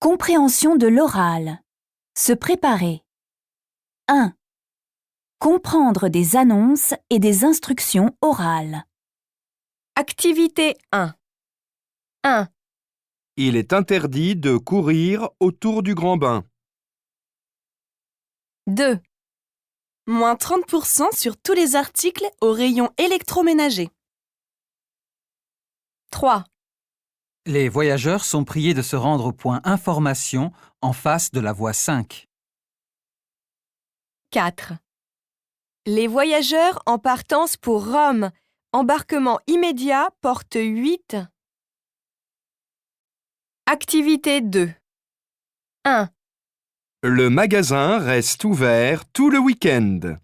Compréhension de l'oral. Se préparer. 1. Comprendre des annonces et des instructions orales. Activité 1. 1. Il est interdit de courir autour du grand bain. 2. Moins 30% sur tous les articles au rayon électroménager. 3. Les voyageurs sont priés de se rendre au point information en face de la voie 5. 4. Les voyageurs en partance pour Rome. Embarquement immédiat, porte 8. Activité 2. 1. Le magasin reste ouvert tout le week-end.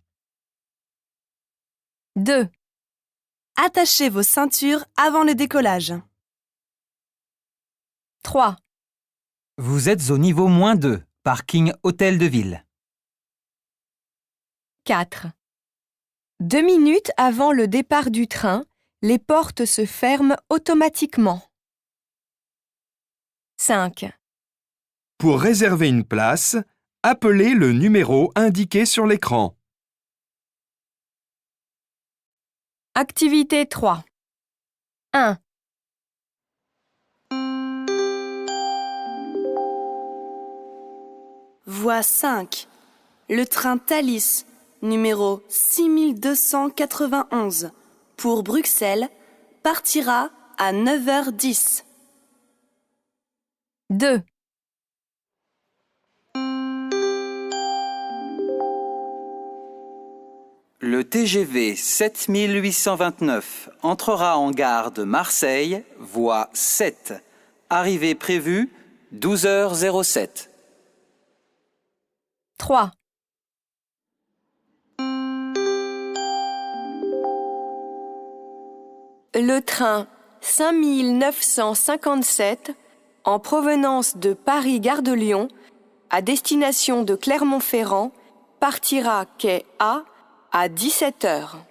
2. Attachez vos ceintures avant le décollage. 3. Vous êtes au niveau -2, parking Hôtel de Ville. 4. 2 minutes avant le départ du train, les portes se ferment automatiquement. 5. Pour réserver une place, appelez le numéro indiqué sur l'écran. Activité 3. 1. Voie 5. Le train Thalys, numéro 6291, pour Bruxelles, partira à 9h10. 2. Le TGV 7829 entrera en gare de Marseille, voie 7. Arrivée prévue 12h07. 3. Le train 5957 en provenance de Paris-Gare de Lyon à destination de Clermont-Ferrand partira quai A à 17h.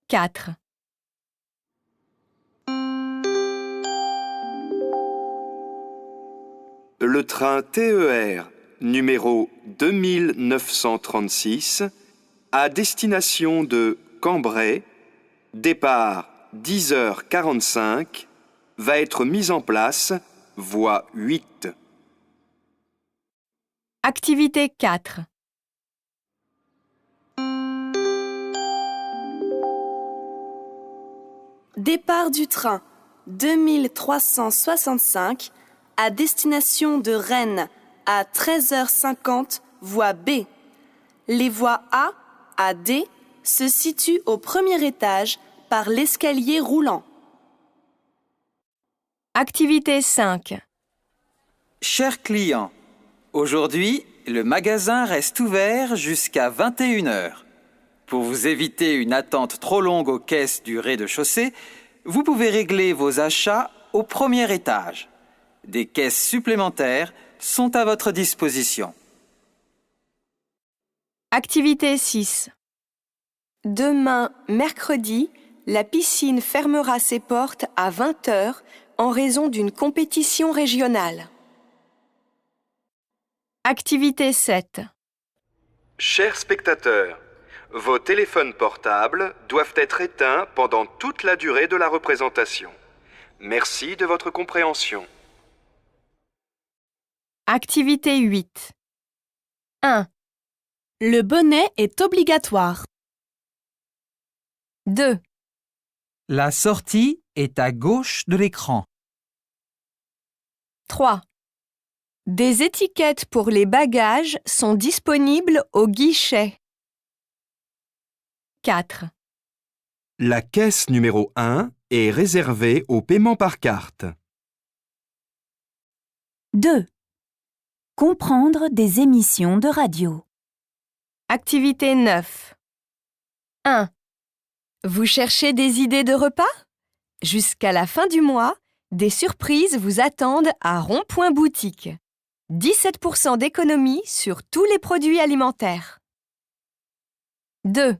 4. Le train TER numéro 2936 à destination de Cambrai, départ 10h45, va être mis en place, voie 8. Activité 4. Départ du train 2365 à destination de Rennes à 13h50, voie B. Les voies A à D se situent au premier étage par l'escalier roulant. Activité 5. Chers clients, aujourd'hui, le magasin reste ouvert jusqu'à 21h. Pour vous éviter une attente trop longue aux caisses du rez-de-chaussée, vous pouvez régler vos achats au premier étage. Des caisses supplémentaires sont à votre disposition. Activité 6. Demain, mercredi, la piscine fermera ses portes à 20h en raison d'une compétition régionale. Activité 7. Chers spectateurs, vos téléphones portables doivent être éteints pendant toute la durée de la représentation. Merci de votre compréhension. Activité 8. 1. Le bonnet est obligatoire. 2. La sortie est à gauche de l'écran. 3. Des étiquettes pour les bagages sont disponibles au guichet. 4. La caisse numéro 1 est réservée au paiement par carte. 2. Comprendre des émissions de radio. Activité 9. 1. Vous cherchez des idées de repas? Jusqu'à la fin du mois, des surprises vous attendent à Rond-Point Boutique. 17% d'économie sur tous les produits alimentaires. 2.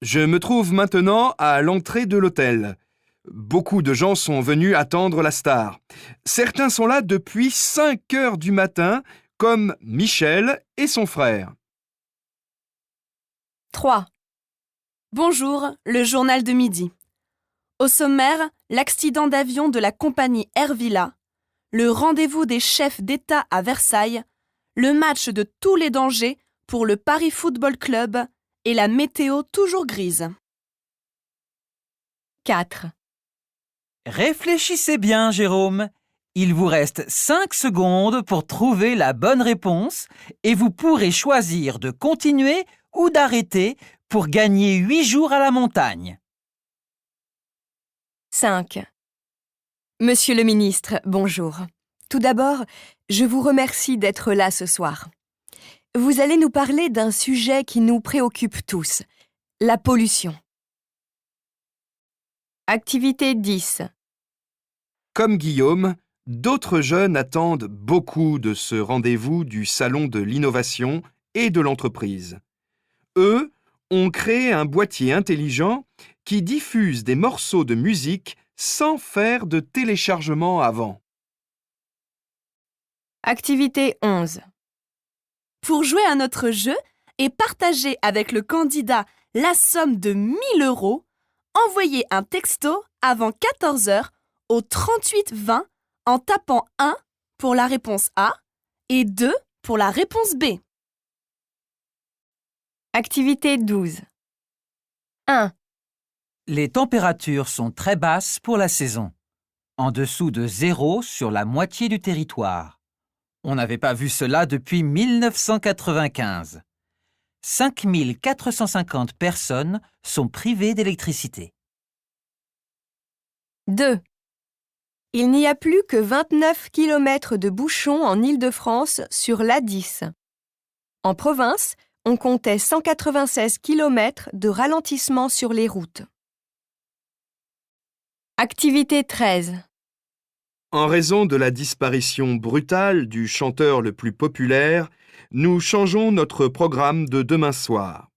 Je me trouve maintenant à l'entrée de l'hôtel. Beaucoup de gens sont venus attendre la star. Certains sont là depuis 5 heures du matin, comme Michel et son frère. 3. Bonjour, le journal de midi. Au sommaire, l'accident d'avion de la compagnie Air Villa, le rendez-vous des chefs d'État à Versailles, le match de tous les dangers pour le Paris Football Club et la météo toujours grise. 4. Réfléchissez bien, Jérôme. Il vous reste 5 secondes pour trouver la bonne réponse et vous pourrez choisir de continuer ou d'arrêter pour gagner 8 jours à la montagne. 5. Monsieur le ministre, bonjour. Tout d'abord, je vous remercie d'être là ce soir. Vous allez nous parler d'un sujet qui nous préoccupe tous, la pollution. Activité 10. Comme Guillaume, d'autres jeunes attendent beaucoup de ce rendez-vous du Salon de l'innovation et de l'entreprise. Eux ont créé un boîtier intelligent qui diffuse des morceaux de musique sans faire de téléchargement avant. Activité 11. Pour jouer à notre jeu et partager avec le candidat la somme de 1 000 €, envoyez un texto avant 14 heures au 38 20 en tapant 1 pour la réponse A et 2 pour la réponse B. Activité 12. 1. Les températures sont très basses pour la saison, en dessous de 0 sur la moitié du territoire. On n'avait pas vu cela depuis 1995. 5 450 personnes sont privées d'électricité. 2. Il n'y a plus que 29 km de bouchons en Île-de-France sur l'A10. En province, on comptait 196 km de ralentissement sur les routes. Activité 13. En raison de la disparition brutale du chanteur le plus populaire, nous changeons notre programme de demain soir.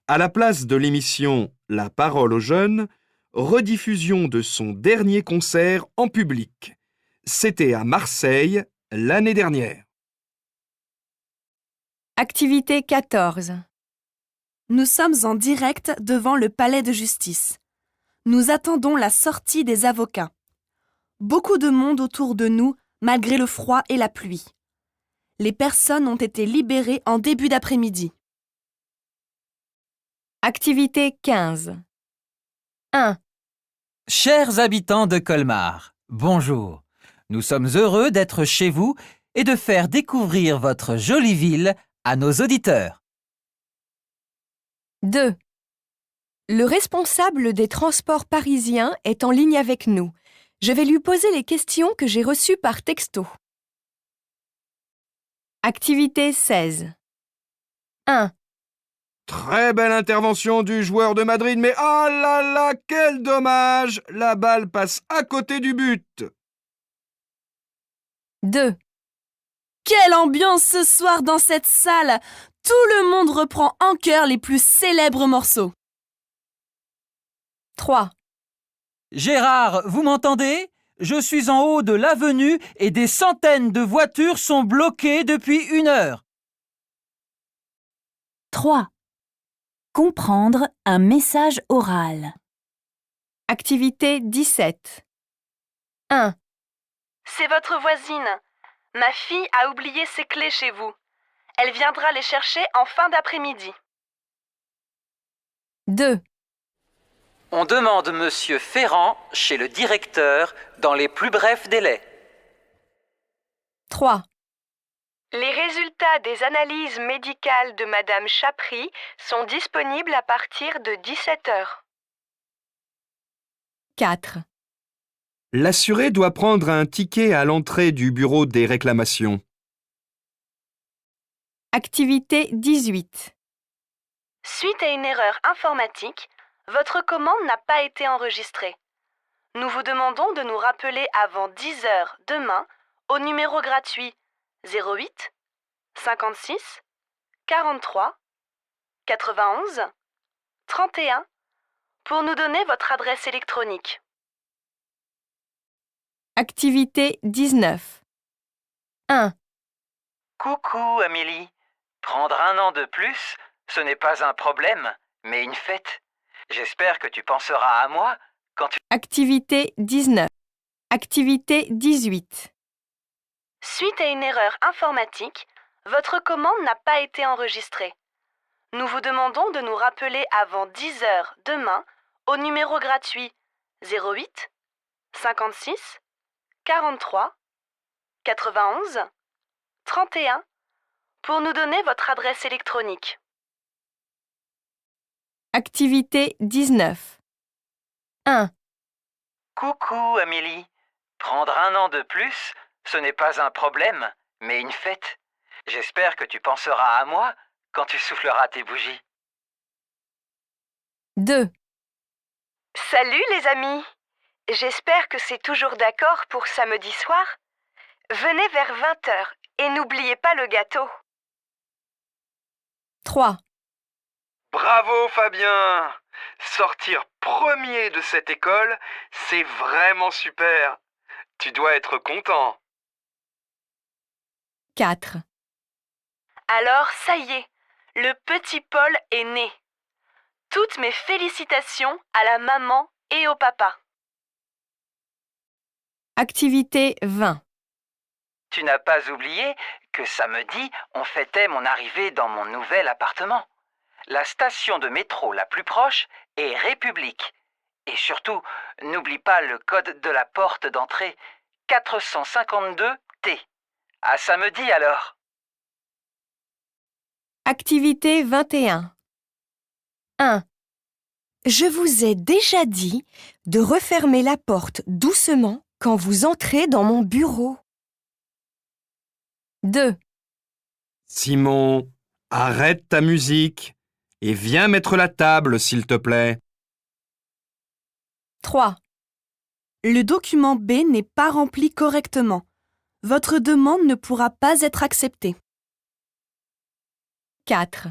À la place de l'émission La parole aux jeunes, rediffusion de son dernier concert en public. C'était à Marseille l'année dernière. Activité 14. Nous sommes en direct devant le palais de justice. Nous attendons la sortie des avocats. Beaucoup de monde autour de nous, malgré le froid et la pluie. Les personnes ont été libérées en début d'après-midi. Activité 15. 1. Chers habitants de Colmar, bonjour. Nous sommes heureux d'être chez vous et de faire découvrir votre jolie ville à nos auditeurs. 2. Le responsable des transports parisiens est en ligne avec nous. Je vais lui poser les questions que j'ai reçues par texto. Activité 16. 1. Très belle intervention du joueur de Madrid, mais ah là là, quel dommage! La balle passe à côté du but. 2. Quelle ambiance ce soir dans cette salle! Tout le monde reprend en chœur les plus célèbres morceaux. 3. Gérard, vous m'entendez? Je suis en haut de l'avenue et des centaines de voitures sont bloquées depuis 1 heure. 3. Comprendre un message oral. Activité 17. 1. C'est votre voisine. Ma fille a oublié ses clés chez vous. Elle viendra les chercher en fin d'après-midi. 2. On demande Monsieur Ferrand chez le directeur dans les plus brefs délais. 3. Les résultats des analyses médicales de Madame Chapry sont disponibles à partir de 17 heures. 4. L'assuré doit prendre un ticket à l'entrée du bureau des réclamations. Activité 18. Suite à une erreur informatique, votre commande n'a pas été enregistrée. Nous vous demandons de nous rappeler avant 10 heures demain au numéro gratuit 08 56 43 91 31 pour nous donner votre adresse électronique. Activité 19. 1. Coucou Amélie. Prendre un an de plus, ce n'est pas un problème, mais une fête. J'espère que tu penseras à moi quand tu... Activité 19. Activité 18. Suite à une erreur informatique, votre commande n'a pas été enregistrée. Nous vous demandons de nous rappeler avant 10 heures demain au numéro gratuit 08 56 43 91 31 pour nous donner votre adresse électronique. Activité 19. 1. Coucou Amélie. Prendre un an de plus, ce n'est pas un problème, mais une fête. J'espère que tu penseras à moi quand tu souffleras tes bougies. 2. Salut les amis. J'espère que c'est toujours d'accord pour samedi soir. Venez vers 20h et n'oubliez pas le gâteau. 3. Bravo Fabien! Sortir premier de cette école, c'est vraiment super. Tu dois être content. 4. Alors, ça y est, le petit Paul est né. Toutes mes félicitations à la maman et au papa. Activité 20. Tu n'as pas oublié que samedi, on fêtait mon arrivée dans mon nouvel appartement. La station de métro la plus proche est République. Et surtout, n'oublie pas le code de la porte d'entrée 452T. À samedi alors. Activité 21. 1. Je vous ai déjà dit de refermer la porte doucement quand vous entrez dans mon bureau. 2. Simon, arrête ta musique et viens mettre la table, s'il te plaît. 3. Le document B n'est pas rempli correctement. Votre demande ne pourra pas être acceptée. 4.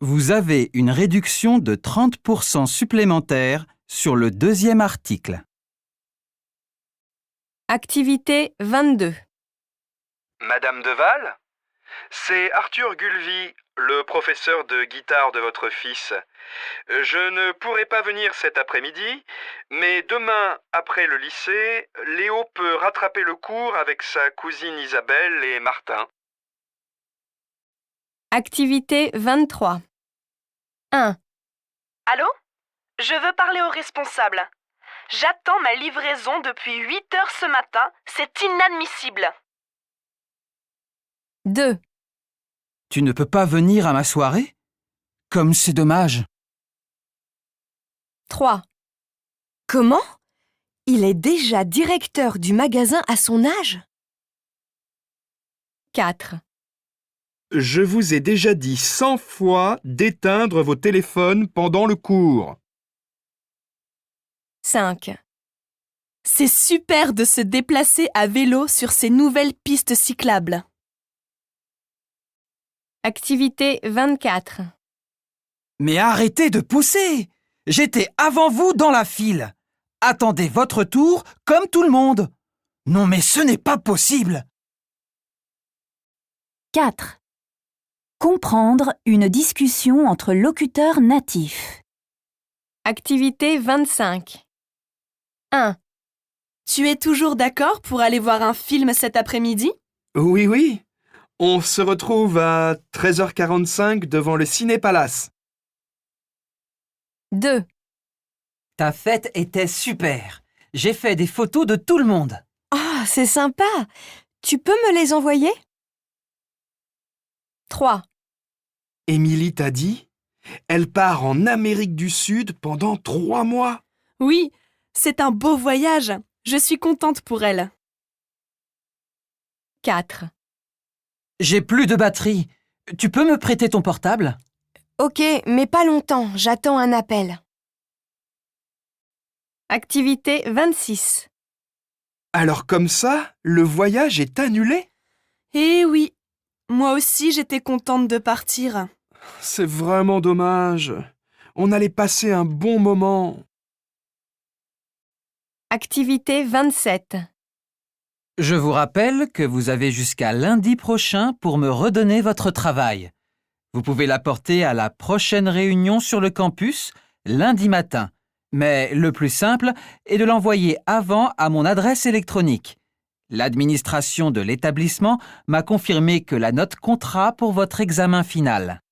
Vous avez une réduction de 30% supplémentaire sur le deuxième article. Activité 22. Madame Deval? C'est Arthur Gulvy, le professeur de guitare de votre fils. Je ne pourrai pas venir cet après-midi, mais demain, après le lycée, Léo peut rattraper le cours avec sa cousine Isabelle et Martin. Activité 23. 1. Allô? Je veux parler au responsable. J'attends ma livraison depuis 8 heures ce matin. C'est inadmissible. 2. Tu ne peux pas venir à ma soirée? Comme c'est dommage. 3. Comment? Il est déjà directeur du magasin à son âge? 4. Je vous ai déjà dit 100 fois d'éteindre vos téléphones pendant le cours. 5. C'est super de se déplacer à vélo sur ces nouvelles pistes cyclables. Activité 24. Mais arrêtez de pousser! J'étais avant vous dans la file. Attendez votre tour comme tout le monde. Non mais ce n'est pas possible! 4. Comprendre une discussion entre locuteurs natifs. Activité 25. 1. Tu es toujours d'accord pour aller voir un film cet après-midi? Oui, oui. On se retrouve à 13h45 devant le Ciné Palace. 2. Ta fête était super. J'ai fait des photos de tout le monde. Ah, c'est sympa. Tu peux me les envoyer? 3. Émilie t'a dit? Elle part en Amérique du Sud pendant 3 mois. Oui, c'est un beau voyage. Je suis contente pour elle. 4. J'ai plus de batterie. Tu peux me prêter ton portable? Ok, mais pas longtemps, j'attends un appel. Activité 26. Alors comme ça, le voyage est annulé? Eh oui, moi aussi j'étais contente de partir. C'est vraiment dommage. On allait passer un bon moment. Activité 27. Je vous rappelle que vous avez jusqu'à lundi prochain pour me redonner votre travail. Vous pouvez l'apporter à la prochaine réunion sur le campus, lundi matin. Mais le plus simple est de l'envoyer avant à mon adresse électronique. L'administration de l'établissement m'a confirmé que la note comptera pour votre examen final.